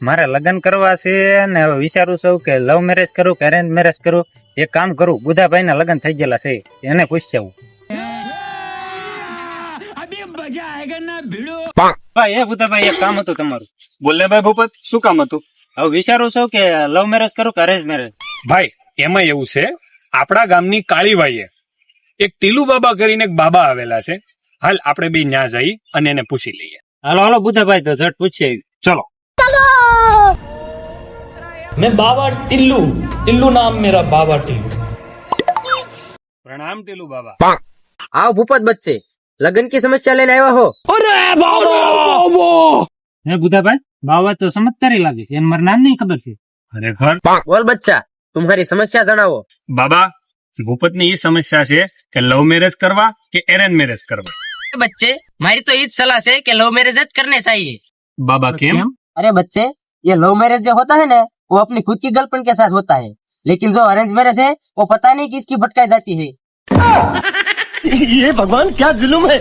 મારે લગ્ન કરવા છે ને હવે વિચારું છું કે લવ મેરેજ કરું કે અરેન્જ મેરેજ કરું. એક કામ કરું, બુધાભાઈ ના લગ્ન થઈ ગયેલા છે, એને પૂછી આવું. ભાઈ એ બુધાભાઈ એક કામ હતું તમારું. બોલને ભાઈ ભૂપત, શું કામ હતું? હવે વિચારું છું કે લવ મેરેજ કરું કે અરેન્જ મેરેજ. ભાઈ એમાં એવું છે, આપણા ગામની કાળીબાઈએ એક ટીલુ બાબા કરીને એક બાબા આવેલા છે. હાલ આપણે બે ન્યા જઈ અને એને પૂછી લઈએ. હાલો હાલો બુધાભાઈ, તો ઝટ પૂછી આવી. ચલો. मैं बाबा टिल्लू नाम मेरा बाबा टिल्लू। પ્રણામ ટીલુ બાબા. आओ भूपत बच्चे, लगन की समस्या लेने आया हो। હે બુધાભાઈ, બાવા તો ચમત્કારી લાગે, એને મારું નામ નહીં ખબર છે. ખરેખર बोल बच्चा, तुम्हारी समस्या जनाओ। બાબા, ભૂપતની એ સમસ્યા છે કે લવ મેરેજ કરવા કે એરેન્જ મેરેજ કરવા. बच्चे, हमारी तो ये सलाह है कि लव मैरिज करने चाहिए। બાબા કેમ? अरे बच्चे, ये लव मैरिज जो होता है ना, वो अपनी खुद की गर्लफ्रेंड के साथ होता है, लेकिन जो अरेंज मैरिज है वो पता नहीं किसकी भटकाई जाती है। ये भगवान क्या जुल्म है।